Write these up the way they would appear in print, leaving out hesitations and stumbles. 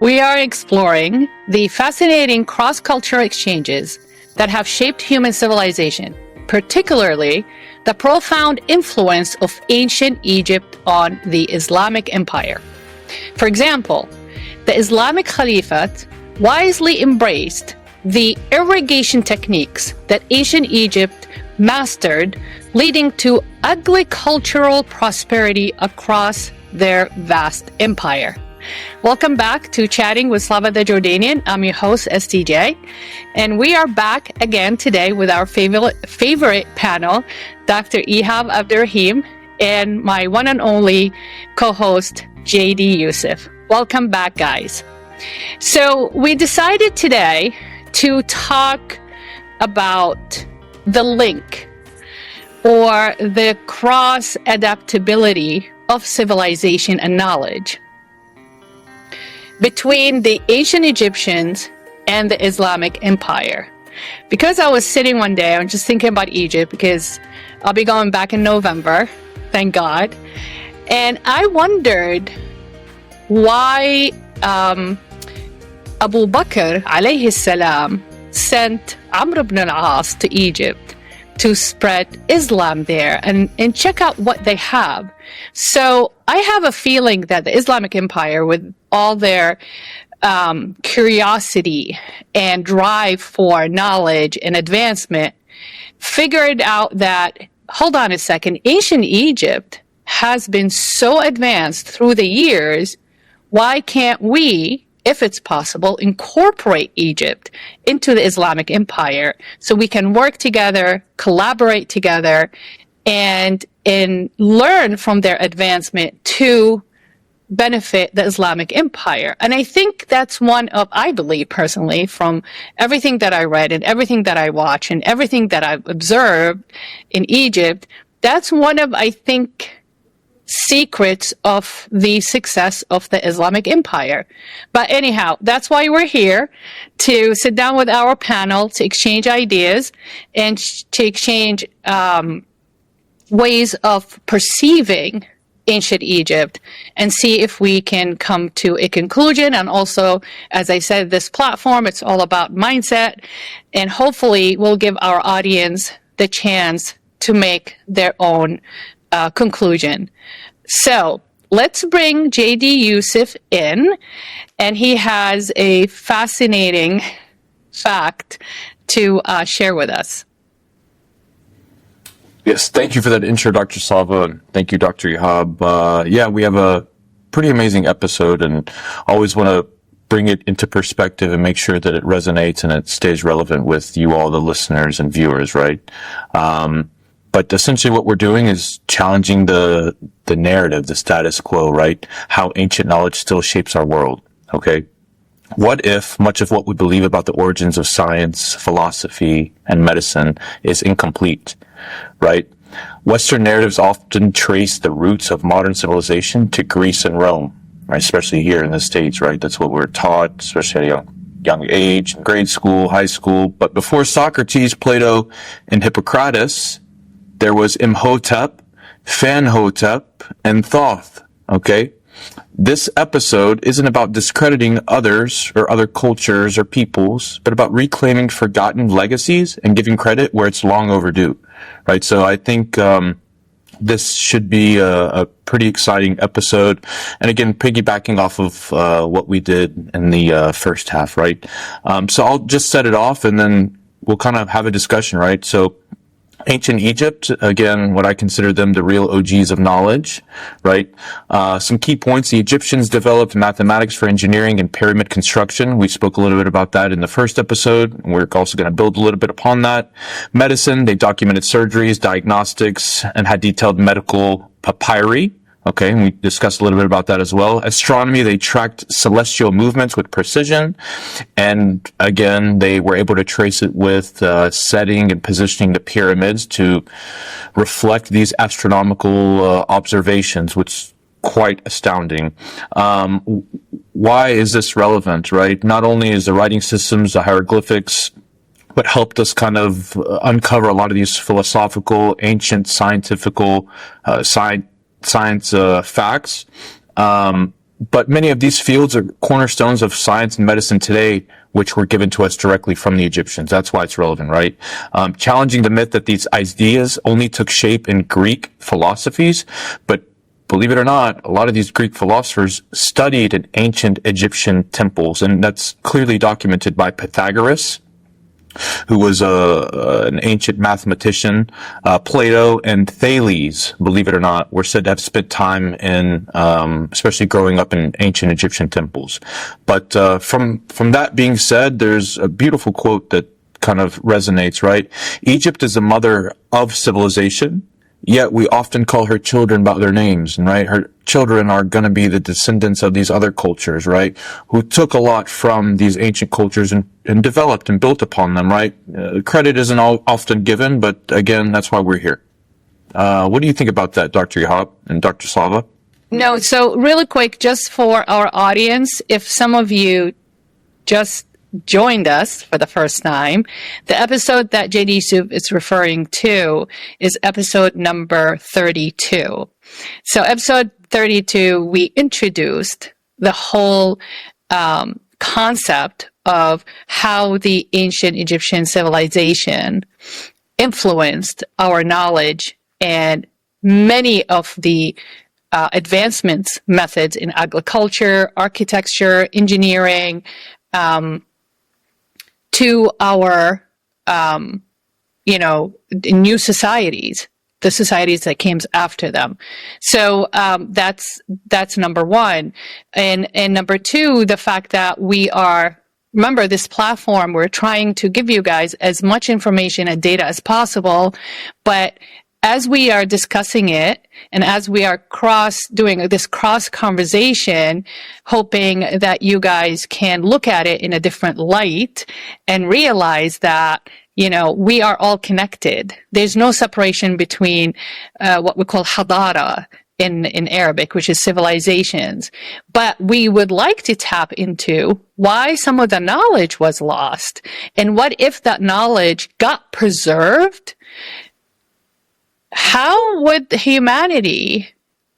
We are exploring the fascinating cross-cultural exchanges that have shaped human civilization, particularly the profound influence of ancient Egypt on the Islamic Empire. For example, the Islamic Caliphate wisely embraced the irrigation techniques that ancient Egypt mastered, leading to agricultural prosperity across their vast empire. Welcome back to Chatting with Slava the Jordanian. I'm your host, STJ, and we are back again today with our favorite panel, Dr. Ihab Abdurrahim, and my one and only co-host, JD Yusef. Welcome back, guys. So we decided today to talk about the link or the cross-adaptability of civilization and knowledge between the ancient Egyptians and the Islamic Empire. Because I was sitting one day, I'm just thinking about Egypt because I'll be going back in November, thank God. And I wondered why Abu Bakr alayhi salam sent Amr ibn al-As to Egypt to spread Islam there and check out what they have. So I have a feeling that the Islamic Empire, with all their curiosity and drive for knowledge and advancement, figured out that, hold on a second, ancient Egypt has been so advanced through the years. Why can't we, if it's possible, incorporate Egypt into the Islamic Empire so we can work together, collaborate together, and learn from their advancement to benefit the Islamic Empire? And I think that's one of, I believe personally, from everything that I read and everything that I watch and everything that I've observed in Egypt, that's one of, I think, secrets of the success of the Islamic Empire. But anyhow, that's why we're here, to sit down with our panel, to exchange ideas and to exchange ways of perceiving ancient Egypt and see if we can come to a conclusion. And also, as I said, this platform, it's all about mindset, and hopefully we'll give our audience the chance to make their own conclusion. So let's bring JD Yusef in, and he has a fascinating fact to share with us. Yes, thank you for that intro, Dr. Slava. Thank you, Dr. Ihab. Yeah, we have a pretty amazing episode, and always want to bring it into perspective and make sure that it resonates and it stays relevant with you all, the listeners and viewers, right? But essentially what we're doing is challenging the narrative, the status quo, right? How ancient knowledge still shapes our world, okay? What if much of what we believe about the origins of science, philosophy, and medicine is incomplete, right? Western narratives often trace the roots of modern civilization to Greece and Rome, right? Especially here in the States, right? That's what we're taught, especially at a young age, grade school, high school. But before Socrates, Plato, and Hippocrates, there was Imhotep, Fanhotep, and Thoth, okay? This episode isn't about discrediting others or other cultures or peoples, but about reclaiming forgotten legacies and giving credit where it's long overdue, right? So I think this should be a pretty exciting episode. And again, piggybacking off of what we did in the first half, right? So I'll just set it off and then we'll kind of have a discussion, right? So ancient Egypt, again, what I consider them the real OGs of knowledge, right? Some key points. The Egyptians developed mathematics for engineering and pyramid construction. We spoke a little bit about that in the first episode. We're also going to build a little bit upon that. Medicine, they documented surgeries, diagnostics, and had detailed medical papyri. Okay, and we discussed a little bit about that as well. Astronomy, they tracked celestial movements with precision. And again, they were able to trace it with setting and positioning the pyramids to reflect these astronomical observations, which is quite astounding. Why is this relevant, right? Not only is the writing systems, the hieroglyphics, what helped us kind of uncover a lot of these philosophical, ancient, science facts. but many of these fields are cornerstones of science and medicine today, which were given to us directly from the Egyptians. That's why it's relevant, right? Challenging the myth that these ideas only took shape in Greek philosophies, but believe it or not, a lot of these Greek philosophers studied in ancient Egyptian temples, and that's clearly documented by Pythagoras, who was an ancient mathematician. Plato and Thales, believe it or not, were said to have spent time in, especially growing up in ancient Egyptian temples. But from that being said, there's a beautiful quote that kind of resonates, right? Egypt is the mother of civilization, yet we often call her children by their names, and right? Her children are going to be the descendants of these other cultures, right? Who took a lot from these ancient cultures and developed and built upon them, right? Credit isn't often given, but again, that's why we're here. What do you think about that, Dr. Ihab and Dr. Slava? No, so really quick, just for our audience, if some of you just joined us for the first time, the episode that JD Yusef is referring to is episode number 32. So episode 32, we introduced the whole concept of how the ancient Egyptian civilization influenced our knowledge and many of the advancements methods in agriculture, architecture, engineering, to our, new societies, the societies that came after them. So that's number one. And number two, the fact that remember this platform, we're trying to give you guys as much information and data as possible, but as we are discussing it and as we are doing this cross conversation, hoping that you guys can look at it in a different light and realize that, we are all connected. There's no separation between what we call hadara in Arabic, which is civilizations. But we would like to tap into why some of the knowledge was lost and what if that knowledge got preserved. How would humanity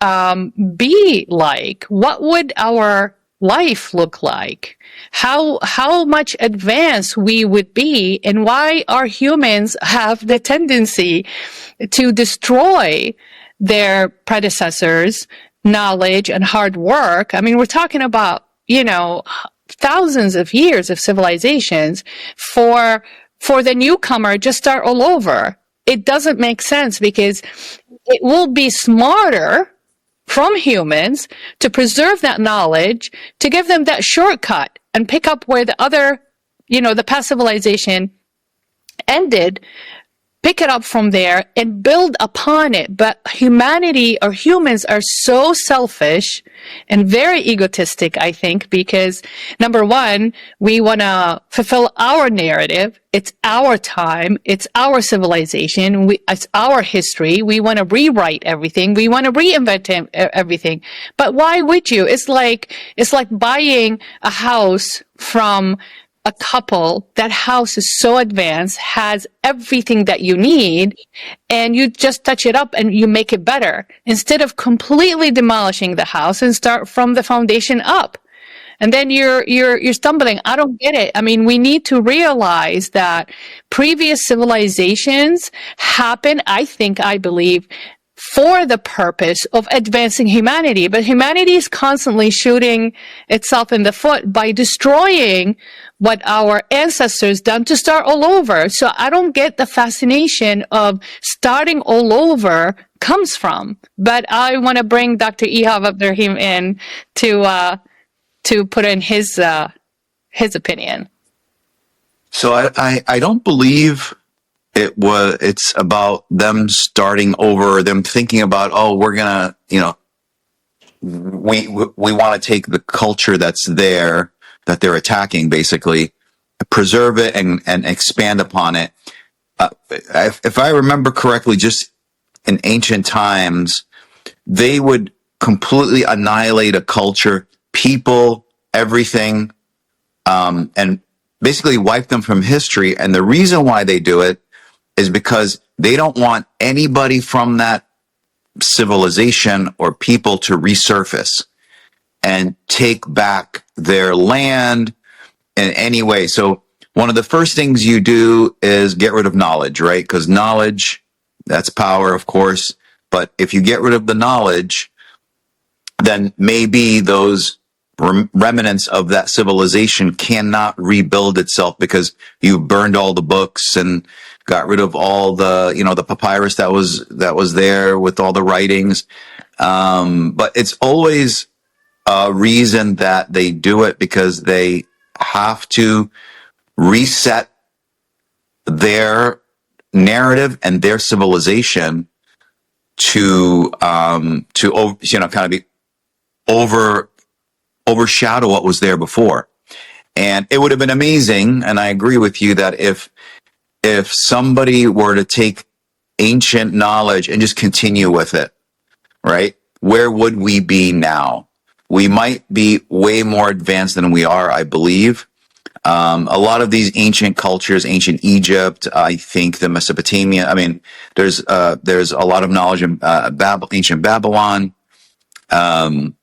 be like? What would our life look like? How much advanced we would be, and why our humans have the tendency to destroy their predecessors' knowledge and hard work? I mean, we're talking about, thousands of years of civilizations for the newcomer just start all over. It doesn't make sense because it will be smarter from humans to preserve that knowledge, to give them that shortcut and pick up where the other, the past civilization ended, pick it up from there and build upon it. But humanity or humans are so selfish and very egotistic, I think, because number one, we want to fulfill our narrative. It's our time. It's our civilization. It's our history. We want to rewrite everything. We want to reinvent everything. But why would you? It's like buying a house from a couple. That house is so advanced, has everything that you need, and you just touch it up and you make it better instead of completely demolishing the house and start from the foundation up. And then you're stumbling. I don't get it. I mean, we need to realize that previous civilizations happen, I believe, for the purpose of advancing humanity. But humanity is constantly shooting itself in the foot by destroying what our ancestors done to start all over. So I don't get the fascination of starting all over comes from. But I want to bring Dr. Ihab Abdurrahim in to put in his opinion. So I don't believe it's about them starting over, them thinking about, we're gonna, we want to take the culture that's there, that they're attacking, basically, preserve it and expand upon it. If I remember correctly, just in ancient times, they would completely annihilate a culture, people, everything, and basically wipe them from history. And the reason why they do it is because they don't want anybody from that civilization or people to resurface. and take back their land in any way. So one of the first things you do is get rid of knowledge, right? Because knowledge, that's power, of course. But if you get rid of the knowledge, then maybe those remnants of that civilization cannot rebuild itself because you burned all the books and got rid of all the, the papyrus that was there with all the writings. But it's always a reason that they do it because they have to reset their narrative and their civilization to kind of be overshadow what was there before. And it would have been amazing, and I agree with you that if somebody were to take ancient knowledge and just continue with it, right? Where would we be now? We might be way more advanced than we are, I believe. A lot of these ancient cultures, ancient Egypt, I think the Mesopotamia, I mean, there's a lot of knowledge in ancient Babylon, and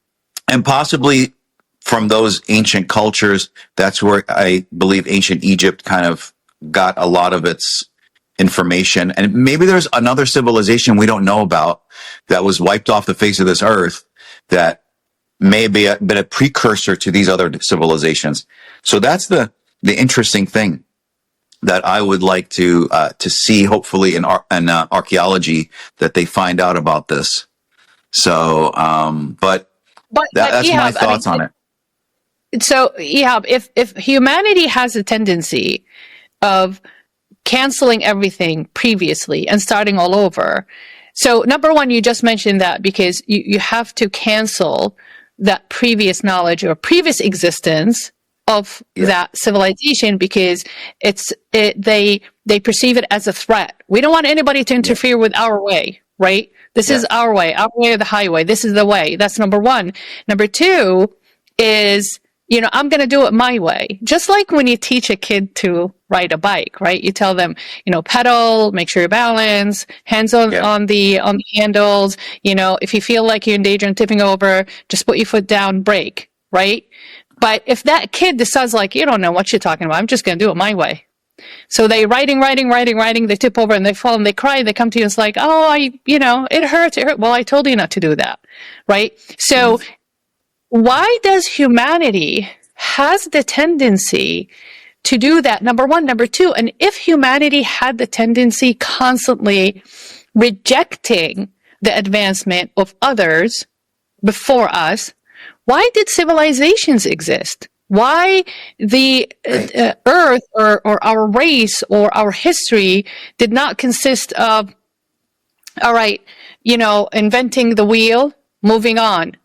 possibly from those ancient cultures, that's where I believe ancient Egypt kind of got a lot of its information. And maybe there's another civilization we don't know about that was wiped off the face of this earth that may be been a precursor to these other civilizations. So that's the interesting thing that I would like to see, hopefully in archaeology, that they find out about this. So, but that's Ihab, my thoughts on it. So, Ihab, if humanity has a tendency of canceling everything previously and starting all over, so number one, you just mentioned that because you have to cancel that previous knowledge or previous existence of that civilization because they perceive it as a threat. We don't want anybody to interfere with our way, right? This is our way or the highway. This is the way. That's number one. Number two is, I'm going to do it my way. Just like when you teach a kid to ride a bike, right? You tell them, pedal, make sure you balance, hands on the handles. If you feel like you're in danger of tipping over, just put your foot down, brake, right? But if that kid decides you don't know what you're talking about, I'm just going to do it my way. So they riding, they tip over and they fall and they cry. They come to you and it's like, oh, it hurts. Well, I told you not to do that, right? So why does humanity has the tendency to do that? Number one. Number two, and if humanity had the tendency constantly rejecting the advancement of others before us, why did civilizations exist? Why the Earth or our race or our history did not consist of, all right, inventing the wheel, moving on,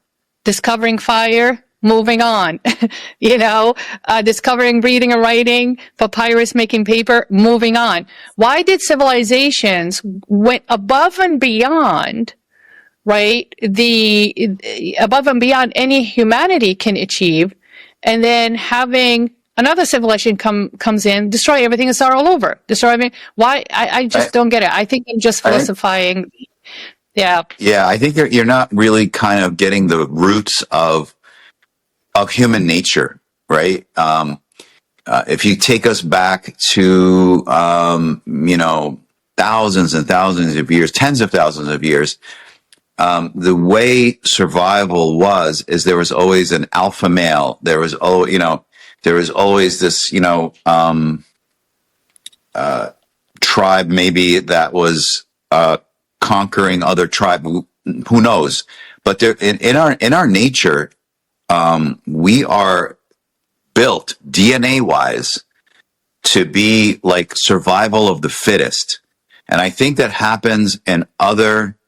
discovering fire, moving on, discovering reading and writing, papyrus, making paper, moving on. Why did civilizations went above and beyond, right? Above and beyond any humanity can achieve, and then having another civilization comes in, destroy everything and start all over. Destroy everything. Why? I just don't get it. I think I'm just philosophizing. Yeah. Yeah, I think you're not really kind of getting the roots of human nature, right? If you take us back to thousands and thousands of years, tens of thousands of years, the way survival is there was always an alpha male. There was always this tribe maybe that was conquering other tribe. Who knows? But in our nature, we are built DNA wise to be like survival of the fittest, and I think that happens in other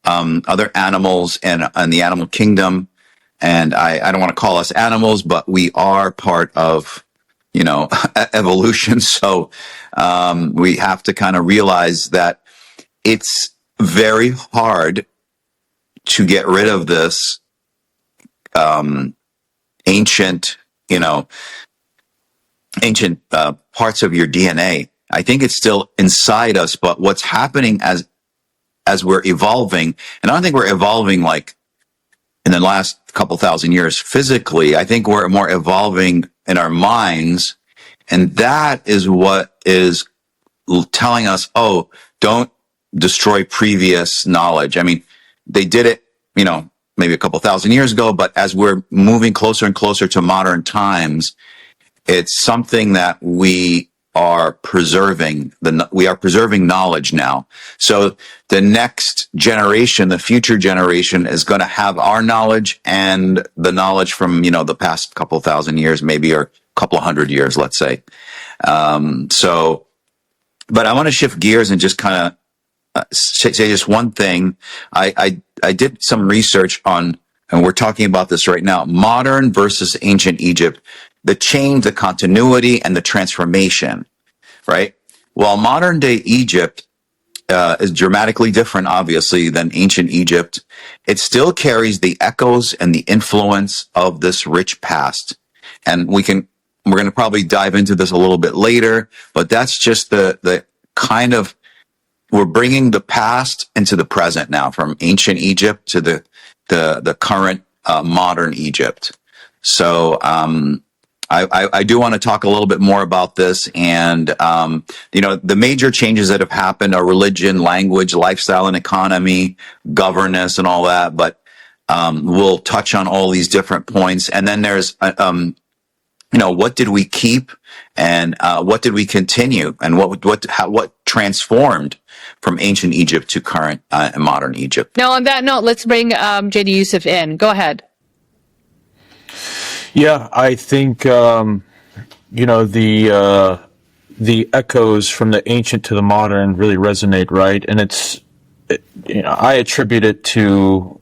animals and the animal kingdom. And I don't want to call us animals, but we are part of evolution. So we have to kind of realize that it's very hard to get rid of this ancient parts of your DNA. I think it's still inside us, but what's happening as we're evolving, and I don't think we're evolving like in the last couple thousand years physically. I think we're more evolving in our minds. And that is what is telling us, oh, don't destroy previous knowledge. I mean, they did it, maybe a couple thousand years ago, but as we're moving closer and closer to modern times, it's something that we are preserving. We are preserving knowledge now. So the next generation, the future generation, is going to have our knowledge and the knowledge from, the past couple thousand years, maybe, or a couple of hundred years, let's say. But I want to shift gears and just kind of say just one thing. I did some research on, and we're talking about this right now, modern versus ancient Egypt, the change, the continuity, and the transformation, right? While modern day Egypt is dramatically different, obviously, than ancient Egypt, it still carries the echoes and the influence of this rich past. And we're going to probably dive into this a little bit later, but that's just the kind of, we're bringing the past into the present now, from ancient Egypt to the current modern Egypt. So I do want to talk a little bit more about this. And, the major changes that have happened are religion, language, lifestyle and economy, governance, and all that. But we'll touch on all these different points. And then there's, what did we keep and what did we continue, and what transformed from ancient Egypt to current and modern Egypt. Now, on that note, let's bring JD Yusef in. Go ahead. Yeah, I think the echoes from the ancient to the modern really resonate, right? And I attribute it to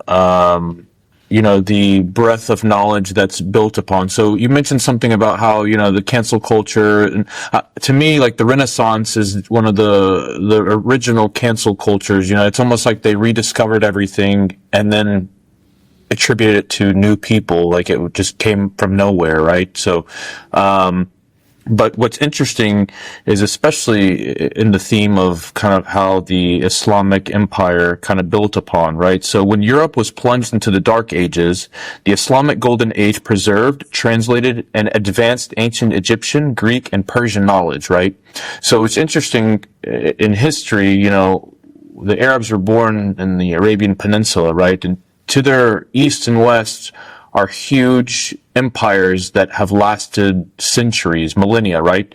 the breadth of knowledge that's built upon. So you mentioned something about how, the cancel culture, and to me, like, the Renaissance is one of the original cancel cultures. It's almost like they rediscovered everything and then attributed it to new people, like it just came from nowhere, right? So, but what's interesting is, especially in the theme of kind of how the Islamic empire kind of built upon, right? So when Europe was plunged into the Dark Ages, the Islamic Golden Age preserved, translated, and advanced ancient Egyptian, Greek, and Persian knowledge, right? So it's interesting in history, the Arabs were born in the Arabian Peninsula, right? And to their east and west are huge empires that have lasted centuries, millennia, right?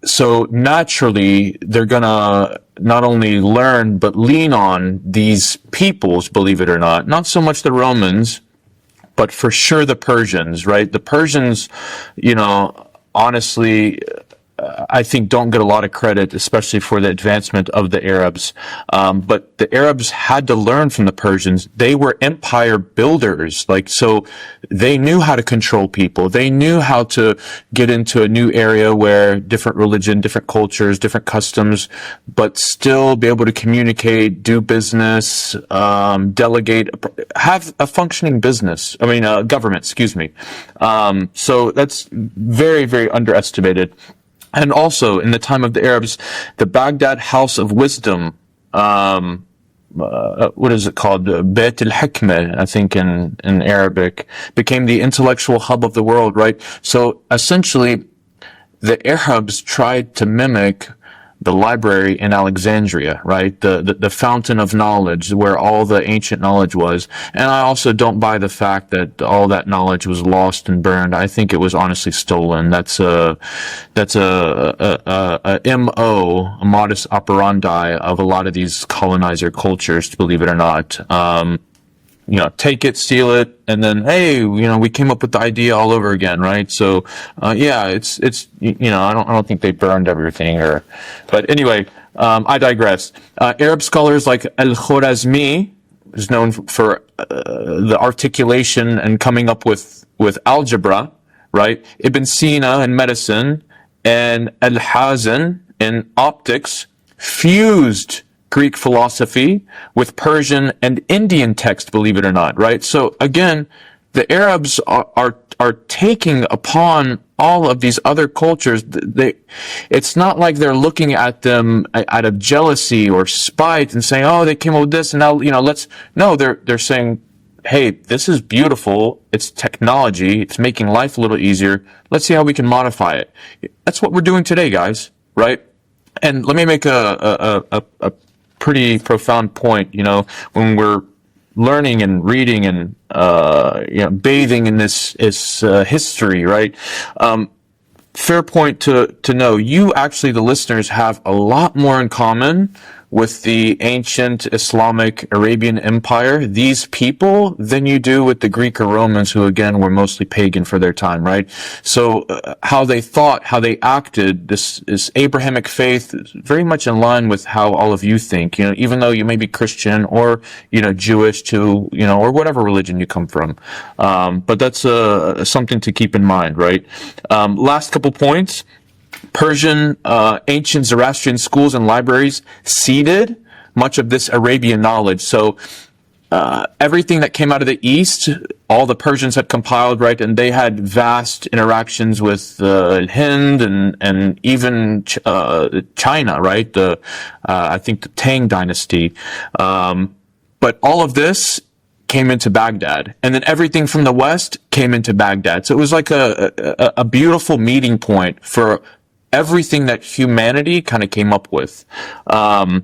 So naturally, they're gonna not only learn, but lean on these peoples, believe it or not. Not so much the Romans, but for sure the Persians, right? The Persians, honestly, I think don't get a lot of credit, especially for the advancement of the Arabs. But the Arabs had to learn from the Persians. They were empire builders. So they knew how to control people. They knew how to get into a new area where different religion, different cultures, different customs, but still be able to communicate, do business, delegate, have a functioning government, excuse me. So that's very, very underestimated. And also, in the time of the Arabs, the Baghdad House of Wisdom, what is it called? Beit al-Hikmah, I think in Arabic, became the intellectual hub of the world, right? So essentially, the Arabs tried to mimic the library in Alexandria, right? The fountain of knowledge, where all the ancient knowledge was. And I also don't buy the fact that all that knowledge was lost and burned. I think it was honestly stolen. That's a MO, a modus operandi of a lot of these colonizer cultures, believe it or not. Take it, steal it, and then, hey, we came up with the idea all over again, right? So, it's I don't think they burned everything, but anyway, I digress. Arab scholars like Al-Khwarizmi is known for the articulation and coming up with algebra, right? Ibn Sina in medicine and Al-Hazan in optics fused Greek philosophy with Persian and Indian text, believe it or not, right? So again, the Arabs are taking upon all of these other cultures. It's not like they're looking at them out of jealousy or spite and saying, oh, they came up with this and now, they're saying, hey, this is beautiful. It's technology. It's making life a little easier. Let's see how we can modify it. That's what we're doing today, guys, right? And let me make a pretty profound point. When we're learning and reading and bathing in this history, right? Fair point to know. You actually, the listeners, have a lot more in common with the ancient Islamic Arabian Empire, these people, than you do with the Greek or Romans, who again were mostly pagan for their time, right? So how they thought, how they acted, this Abrahamic faith is very much in line with how all of you think, even though you may be Christian or, Jewish to, or whatever religion you come from. But that's something to keep in mind, right? Last couple points. Persian, ancient Zoroastrian schools and libraries seeded much of this Arabian knowledge. So everything that came out of the East, all the Persians had compiled, right? And they had vast interactions with Hind and even China, right? I think the Tang dynasty. But all of this came into Baghdad, and then everything from the West came into Baghdad. So it was like a beautiful meeting point for everything that humanity kind of came up with. And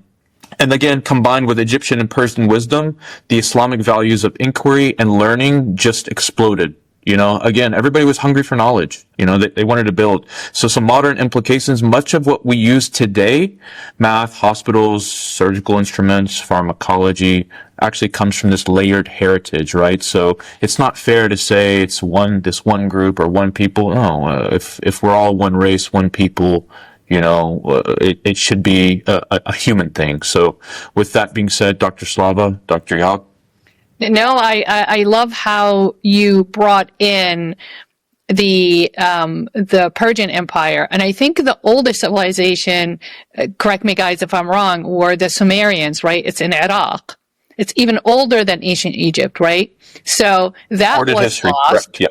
again, combined with Egyptian and Persian wisdom, the Islamic values of inquiry and learning just exploded. Again, everybody was hungry for knowledge. They wanted to build. So some modern implications, much of what we use today, math, hospitals, surgical instruments, pharmacology, actually comes from this layered heritage, right? So it's not fair to say it's this one group or one people. No, if we're all one race, one people, it should be a human thing. So with that being said, Dr. Slava, Dr. Ihab. No, I love how you brought in the Persian Empire, and I think the oldest civilization, correct me guys if I'm wrong, were the Sumerians, right? It's in Iraq. It's even older than ancient Egypt, right? So that Recorded was history, lost. correct, yeah.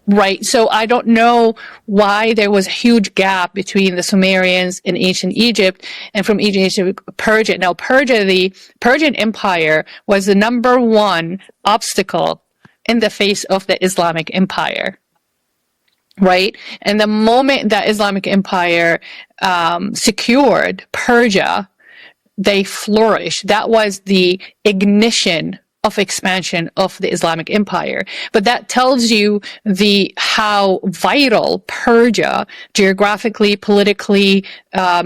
Right. So I don't know why there was a huge gap between the Sumerians in ancient Egypt and from ancient Egypt, Persia. Now, the Persian Empire was the number one obstacle in the face of the Islamic Empire. Right. And the moment that Islamic Empire secured Persia, they flourished. That was the ignition of expansion of the Islamic Empire. But that tells you how vital Persia, geographically, politically,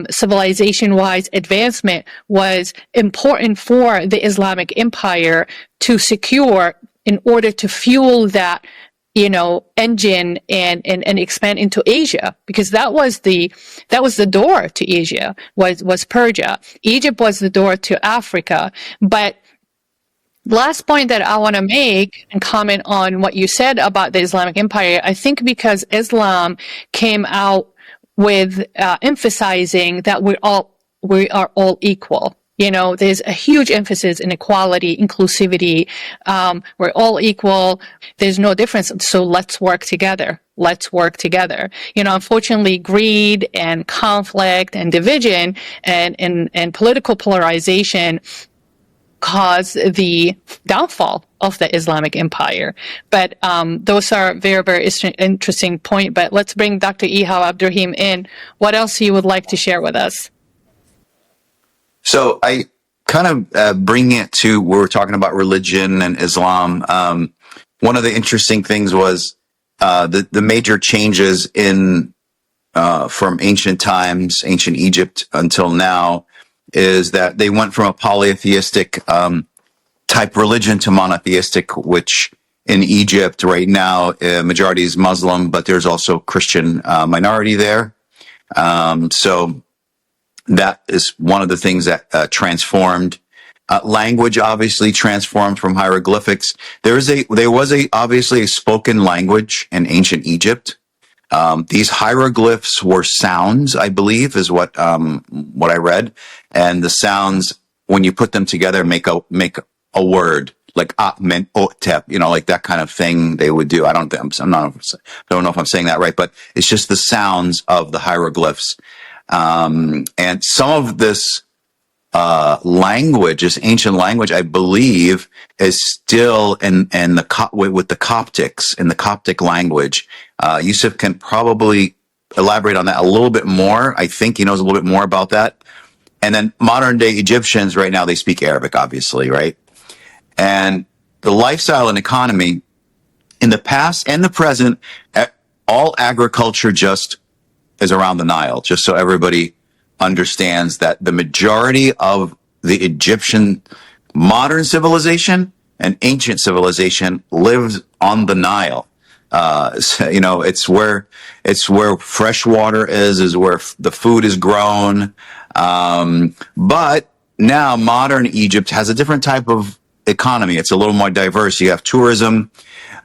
civilization-wise, advancement was important for the Islamic Empire to secure in order to fuel that engine and expand into Asia, because that was the door to Asia, was Persia. Egypt was the door to Africa. But last point that I want to make and comment on what you said about the Islamic Empire, I think because Islam came out with emphasizing that we are all equal. There's a huge emphasis in equality, inclusivity. We're all equal. There's no difference. So let's work together. Unfortunately, greed and conflict and division and political polarization caused the downfall of the Islamic Empire. But those are very, very interesting point. But let's bring Dr. Ihab Abdurrahim in. What else you would like to share with us? So I kind of bring it to where we're talking about religion and Islam. One of the interesting things was the major changes in from ancient times, ancient Egypt until now, is that they went from a polytheistic type religion to monotheistic, which in Egypt right now, majority is Muslim, but there's also Christian minority there. So that is one of the things that transformed. Language obviously transformed from hieroglyphics. There was obviously a spoken language in ancient Egypt. These hieroglyphs were sounds, I believe, is what I read, and the sounds, when you put them together, make a word, like men otep, like that kind of thing they would do. I don't know if I'm saying that right, but it's just the sounds of the hieroglyphs. And some of this language, this ancient language, I believe, is still in the with the Coptics, in the Coptic language. Yusuf can probably elaborate on that a little bit more. I think he knows a little bit more about that. And then modern day Egyptians right now, they speak Arabic, obviously, right? And the lifestyle and economy in the past and the present, all agriculture just is around the Nile, just so everybody understands that the majority of the Egyptian modern civilization and ancient civilization lives on the Nile. So, it's where fresh water is where the food is grown. But now modern Egypt has a different type of economy. It's a little more diverse. You have tourism.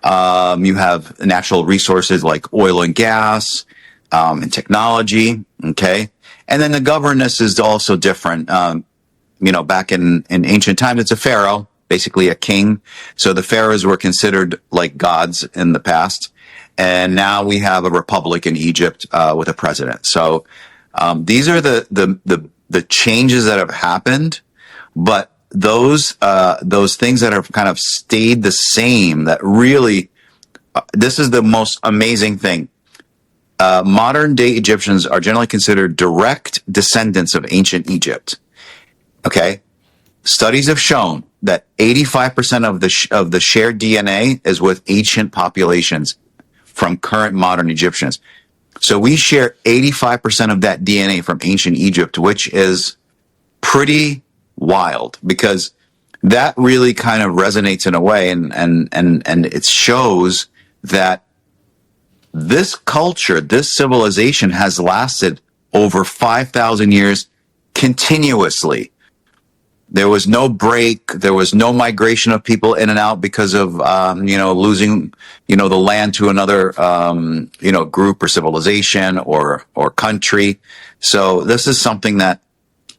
You have natural resources like oil and gas, and technology. Okay. And then the governance is also different. Back in ancient times, it's a pharaoh, basically a king. So the pharaohs were considered like gods in the past. And now we have a republic in Egypt, with a president. So, these are the changes that have happened, but those things that have kind of stayed the same, that really, this is the most amazing thing. Modern day Egyptians are generally considered direct descendants of ancient Egypt. Okay. Studies have shown that 85% of the shared DNA is with ancient populations from current modern Egyptians. So we share 85% of that DNA from ancient Egypt, which is pretty wild, because that really kind of resonates in a way, and it shows that this culture, this civilization has lasted over 5,000 years continuously. There was no break. There was no migration of people in and out because of, losing, the land to another, group or civilization or country. So this is something that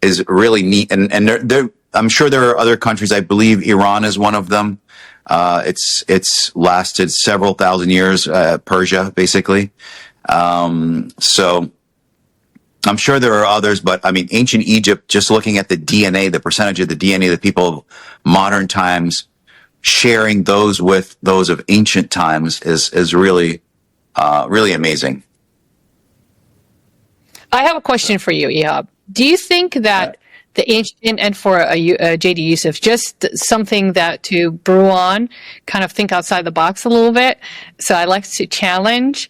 is really neat. And I'm sure there are other countries. I believe Iran is one of them. It's lasted several thousand years, Persia, basically. So I'm sure there are others, but I mean, ancient Egypt, just looking at the DNA, the percentage of the DNA of the people of modern times, sharing those with those of ancient times is really, really amazing. I have a question for you, Ihab. Do you think that the ancient, and for JD Yusef, just something that to brew on, kind of think outside the box a little bit? So I like to challenge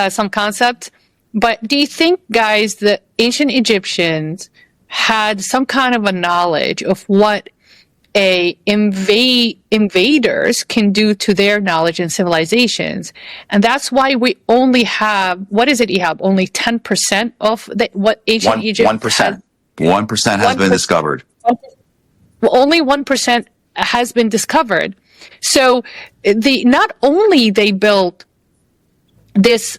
some concepts. But do you think, guys, the ancient Egyptians had some kind of a knowledge of what invaders can do to their knowledge and civilizations? And that's why we only have, what is it, Ihab? Only 10% of what ancient Egypt 1%. 1% has been discovered. Well, only 1% has been discovered. So not only they built this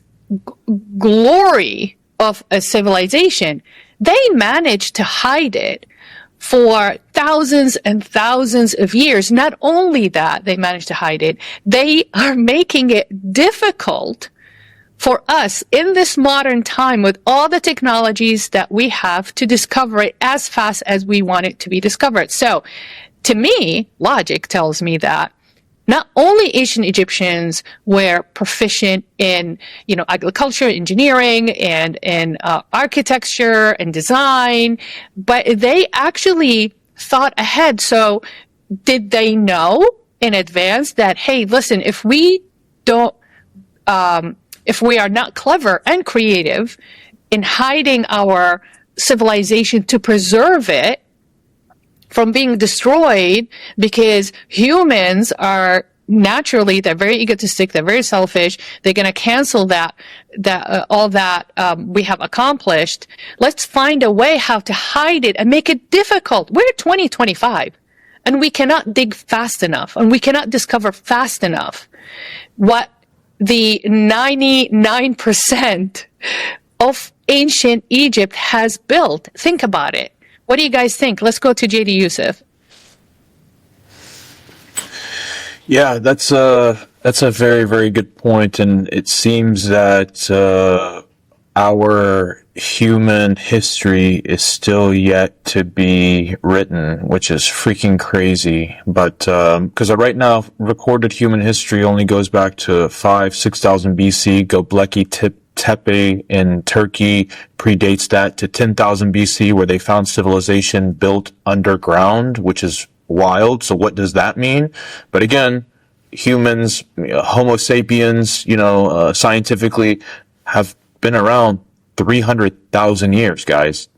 glory of a civilization, they managed to hide it for thousands and thousands of years. Not only that, they managed to hide it, they are making it difficult for us in this modern time with all the technologies that we have to discover it as fast as we want it to be discovered. So to me, logic tells me that not only ancient Egyptians were proficient in, agriculture, engineering, and architecture and design, but they actually thought ahead. So did they know in advance that, hey, listen, if we are not clever and creative in hiding our civilization to preserve it from being destroyed, because humans are naturally, they're very egotistic, they're very selfish, they're going to cancel all that we have accomplished. Let's find a way how to hide it and make it difficult. We're 2025 and we cannot dig fast enough and we cannot discover fast enough what the 99% of ancient Egypt has built. Think about it. What do you guys think? Let's go to JD Yusef. Yeah, that's a very, very good point. And it seems that, our human history is still yet to be written, which is freaking crazy. But because right now, recorded human history only goes back to 6,000 BC. Göbekli Tepe in Turkey predates that to 10,000 BC, where they found civilization built underground, which is wild. So what does that mean? But again, humans, Homo sapiens, scientifically have been around 300,000 years, guys.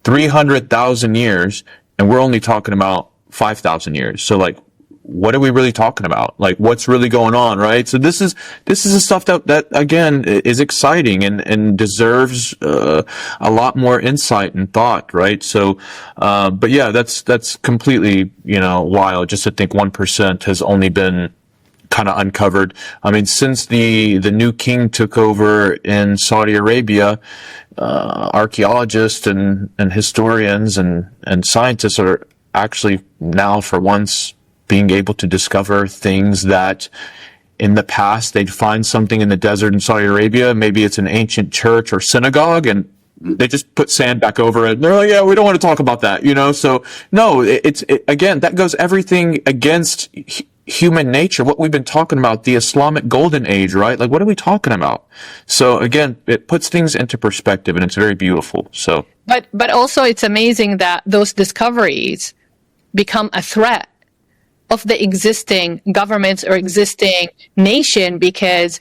300,000 years, and we're only talking about 5,000 years. So like, what are we really talking about? Like, what's really going on, right? So this is the stuff that again is exciting and deserves a lot more insight and thought, right? So, but yeah, that's completely wild. Just to think 1% has only been kind of uncovered. I mean, since the new king took over in Saudi Arabia, archaeologists and historians and scientists are actually now for once being able to discover things that in the past they'd find something in the desert in Saudi Arabia. Maybe it's an ancient church or synagogue, and they just put sand back over it. And they're like, yeah, we don't want to talk about that, So no, again, that goes everything against human nature, what we've been talking about, the Islamic golden age, right? Like, what are we talking about? So again, it puts things into perspective, and it's very beautiful. So, but also it's amazing that those discoveries become a threat of the existing governments or existing nation, because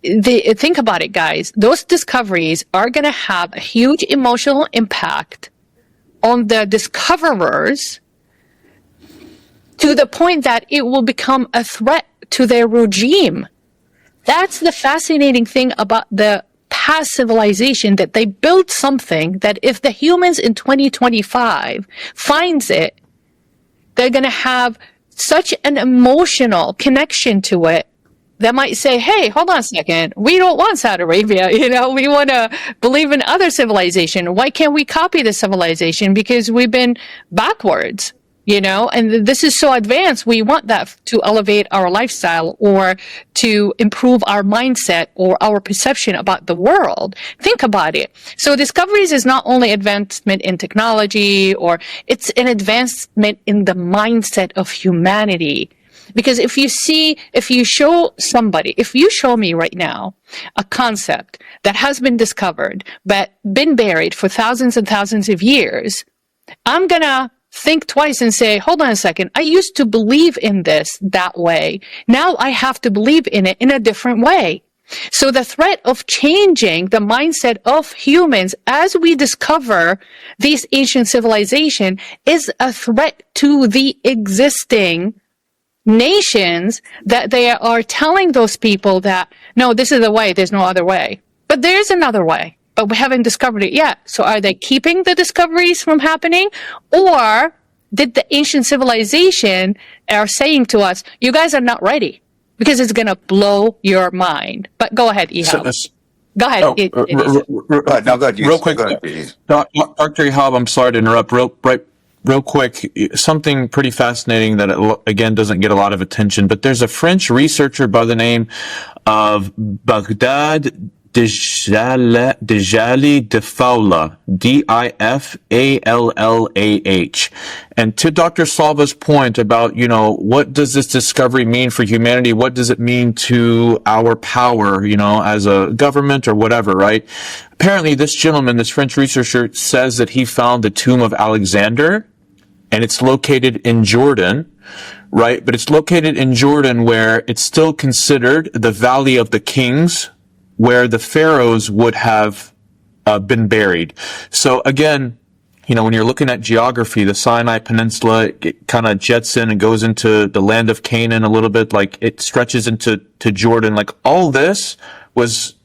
think about it, guys. Those discoveries are going to have a huge emotional impact on the discoverers, to the point that it will become a threat to their regime. That's the fascinating thing about the past civilization, that they built something that if the humans in 2025 finds it, they're going to have such an emotional connection to it. They might say, hey, hold on a second. We don't want Saudi Arabia. We want to believe in other civilization. Why can't we copy the civilization? Because we've been backwards. And this is so advanced. We want that to elevate our lifestyle or to improve our mindset or our perception about the world. Think about it. So discoveries is not only advancement in technology, or it's an advancement in the mindset of humanity. Because if you show me right now a concept that has been discovered, but been buried for thousands and thousands of years, I'm going to think twice and say, hold on a second, I used to believe in this that way. Now I have to believe in it in a different way. So the threat of changing the mindset of humans as we discover these ancient civilization is a threat to the existing nations, that they are telling those people that, no, this is the way, there's no other way. But there is another way. But we haven't discovered it yet. So are they keeping the discoveries from happening? Or did the ancient civilization are saying to us, you guys are not ready, because it's going to blow your mind? But go ahead, Ihab. Go ahead. No, go ahead. Real quick, Dr. Ihab, I'm sorry to interrupt. Real quick, something pretty fascinating that, again, doesn't get a lot of attention, but there's a French researcher by the name of Baghdad Djali Difallah, Difallah. And to Dr. Slava's point about, what does this discovery mean for humanity? What does it mean to our power, as a government or whatever, right? Apparently this gentleman, this French researcher, says that he found the tomb of Alexander, and it's located in Jordan, right? But it's located in Jordan, where it's still considered the Valley of the Kings, where the pharaohs would have been buried. So again, when you're looking at geography, the Sinai Peninsula, it kind of jets in and goes into the land of Canaan a little bit, like it stretches into Jordan. Like all this was,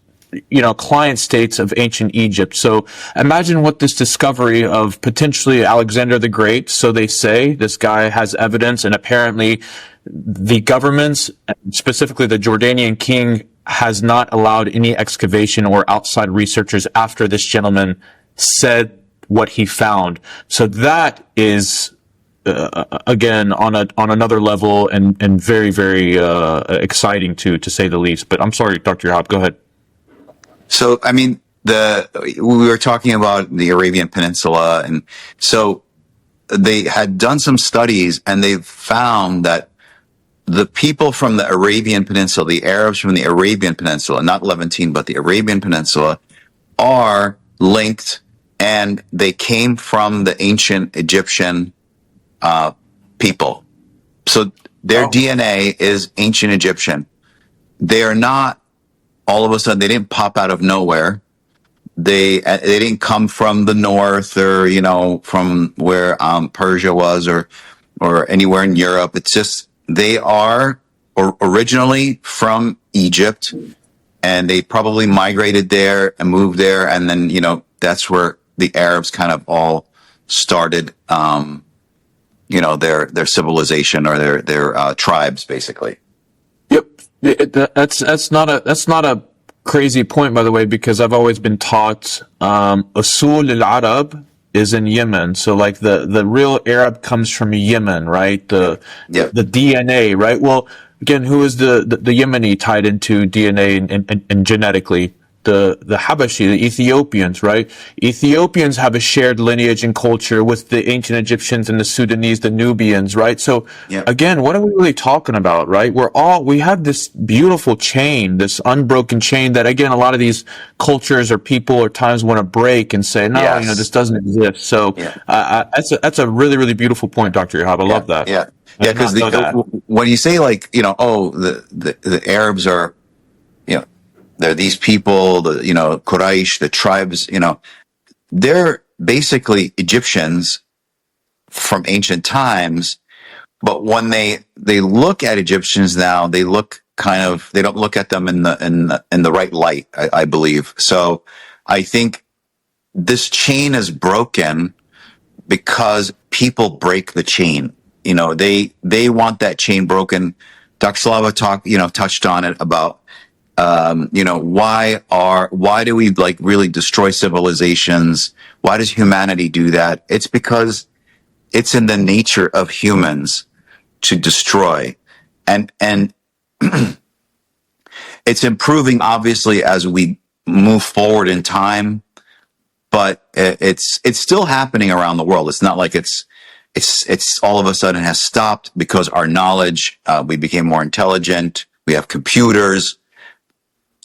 client states of ancient Egypt. So imagine what this discovery of potentially Alexander the Great, so they say, this guy has evidence, and apparently the governments, specifically the Jordanian king, has not allowed any excavation or outside researchers after this gentleman said what he found. So that is, again, on another level and very, very exciting to say the least. But I'm sorry, Dr. Ihab, go ahead. So, I mean, we were talking about the Arabian Peninsula, and so they had done some studies, and they found that the people from the Arabian Peninsula, the Arabs from the Arabian Peninsula, not Levantine, but the Arabian Peninsula, are linked, and they came from the ancient Egyptian people. So their DNA is ancient Egyptian. They are not all of a sudden, they didn't pop out of nowhere. They didn't come from the north, or from where Persia was, or anywhere in Europe. It's just they are originally from Egypt, and they probably migrated there and moved there, and then that's where the Arabs kind of all started. Their civilization, or their tribes, basically. Yep, that's not a crazy point, by the way, because I've always been taught Usul al-Arab is in Yemen. So like the real Arab comes from Yemen, right? The DNA, right? Well, again, who is the Yemeni tied into DNA and genetically? The Habashi, the Ethiopians, right? Ethiopians have a shared lineage and culture with the ancient Egyptians and the Sudanese, the Nubians, right? So again, what are we really talking about, right? We have this beautiful chain, this unbroken chain that, again, a lot of these cultures or people or times want to break and say, no, this doesn't exist. So that's a really, really beautiful point, Dr. Ihab. I love that. Yeah. Because when you say the Arabs are, they're these people, Quraysh, the tribes, they're basically Egyptians from ancient times. But when they look at Egyptians now, they don't look at them in the right light, I believe. So I think this chain is broken because people break the chain. They want that chain broken. Dr. Slava touched on it about, why do we really destroy civilizations? Why does humanity do that? It's because it's in the nature of humans to destroy, and it's improving obviously as we move forward in time, but it's still happening around the world. It's not like it's all of a sudden has stopped because our knowledge, we became more intelligent. We have computers.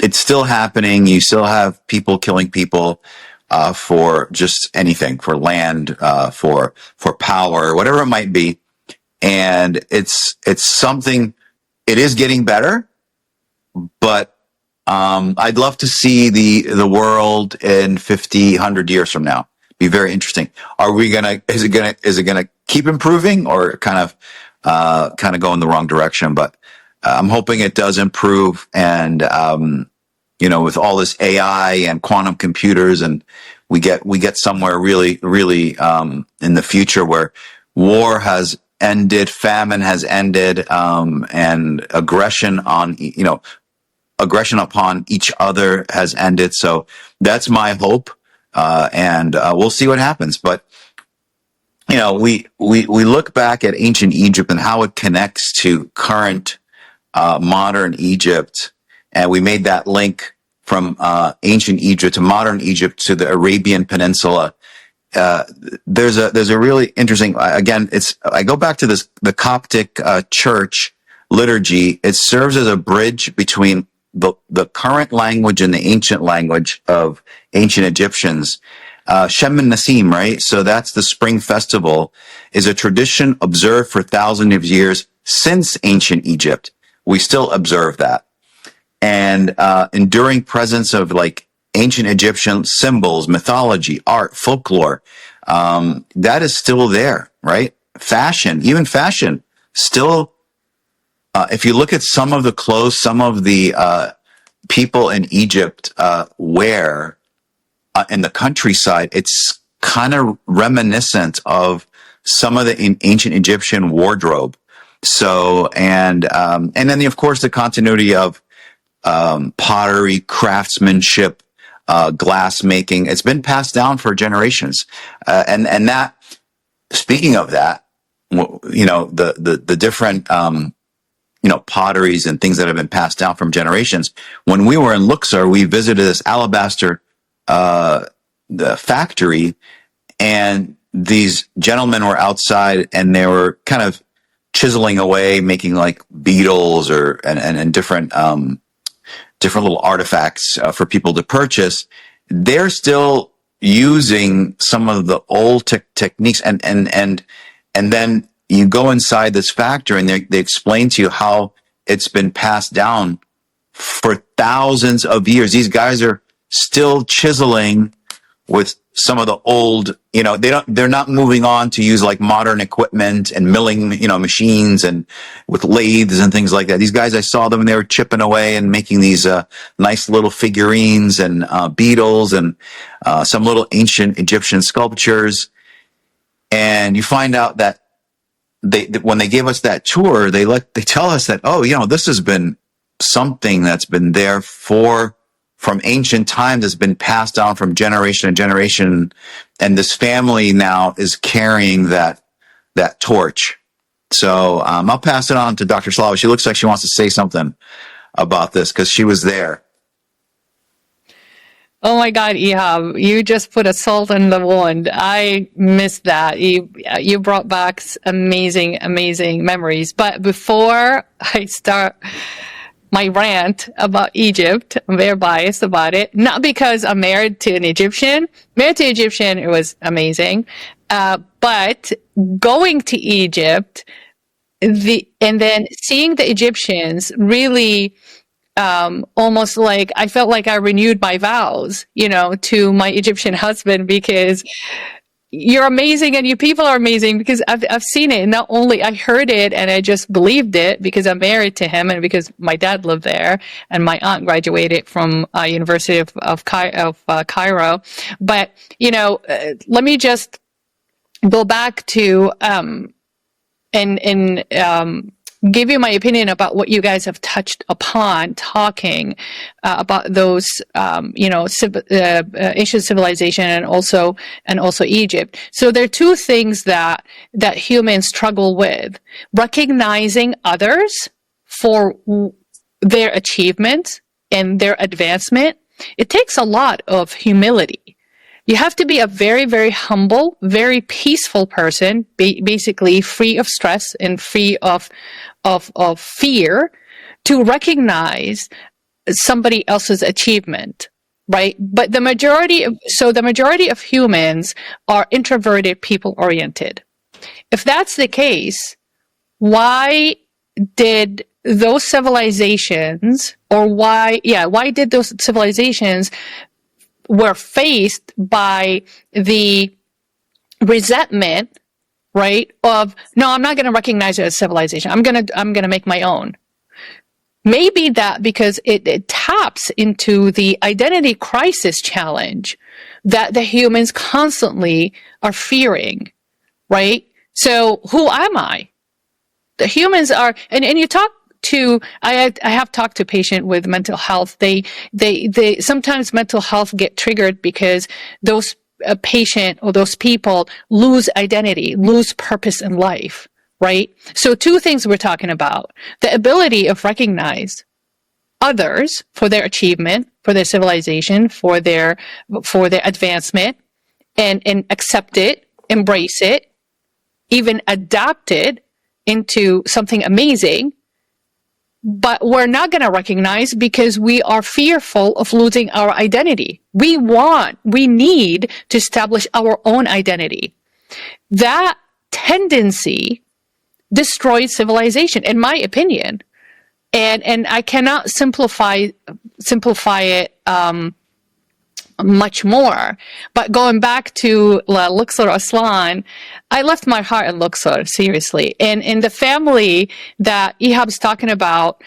It's still happening. You still have people killing people for just anything, for land, for power, whatever it might be. And it's something. It is getting better, but I'd love to see the world in 50, 100 years from now. Be very interesting. Is it gonna keep improving, or kind of go in the wrong direction? But I'm hoping it does improve, and with all this AI and quantum computers, and we get somewhere really, really in the future where war has ended, famine has ended, and aggression upon each other has ended. So that's my hope, and we'll see what happens. But we look back at ancient Egypt and how it connects to current modern Egypt, and we made that link from ancient Egypt to modern Egypt to the Arabian Peninsula. There's a really interesting. Again, I go back to the Coptic church liturgy. It serves as a bridge between the current language and the ancient language of ancient Egyptians. Shem and Nassim, right? So that's the spring festival, is a tradition observed for thousands of years since ancient Egypt. We still observe that. And enduring presence of ancient Egyptian symbols, mythology, art, folklore, that is still there, right? Even fashion, still. If you look at some of the clothes, some of the people in Egypt wear in the countryside, it's kind of reminiscent of some of the ancient Egyptian wardrobe. So, and then of course the continuity of pottery, craftsmanship, glass making. It's been passed down for generations. And that, speaking of that, the different, potteries and things that have been passed down from generations. When we were in Luxor, we visited this alabaster the factory, and these gentlemen were outside, and they were kind of chiseling away, making like beetles and different different little artifacts for people to purchase. They're still using some of the old techniques, and then you go inside this factory, and they explain to you how it's been passed down for thousands of years. These guys are still chiseling with some of the old, they're not moving on to use like modern equipment and milling, machines and with lathes and things like that. These guys, I saw them, and they were chipping away and making these nice little figurines and beetles and some little ancient Egyptian sculptures. And you find out that when they gave us that tour, they tell us that, this has been something that's been there from ancient times, has been passed down from generation to generation, and this family now is carrying that torch. So I'll pass it on to Dr. Slava. She looks like she wants to say something about this because she was there. Oh my God, Ihab, you just put a salt in the wound. I missed that. You brought back amazing, amazing memories. But before I start my rant about Egypt, I'm very biased about it. Not because I'm married to an Egyptian. Married to an Egyptian, it was amazing. But going to Egypt, and then seeing the Egyptians really, almost like I felt like I renewed my vows, to my Egyptian husband, because you're amazing and you people are amazing, because I've seen it. Not only I heard it and I just believed it because I'm married to him and because my dad lived there and my aunt graduated from University of Cairo. But, let me just go back to, give you my opinion about what you guys have touched upon talking about those, ancient civilization and also Egypt. So there are two things that humans struggle with: recognizing others for their achievements and their advancement. It takes a lot of humility. You have to be a very, very humble, very peaceful person, basically free of stress and free of fear, to recognize somebody else's achievement, right? But the majority of humans are introverted, people-oriented. If that's the case, why did those civilizations were faced by the resentment, right? Of, no, I'm not going to recognize it as civilization. I'm going to make my own. Maybe that because it taps into the identity crisis challenge that the humans constantly are fearing, right? So who am I? The humans are, and you talk to, I have talked to patients with mental health. They sometimes mental health get triggered because those patient or those people lose identity, lose purpose in life, right? So two things we're talking about: the ability of recognize others for their achievement, for their civilization, for their advancement, and accept it, embrace it, even adapt it into something amazing. But we're not going to recognize because we are fearful of losing our identity. We need to establish our own identity. That tendency destroys civilization, in my opinion. And I cannot simplify it much more. But going back to Luxor, Aslan, I left my heart in Luxor, seriously. And in the family that Ihab's talking about,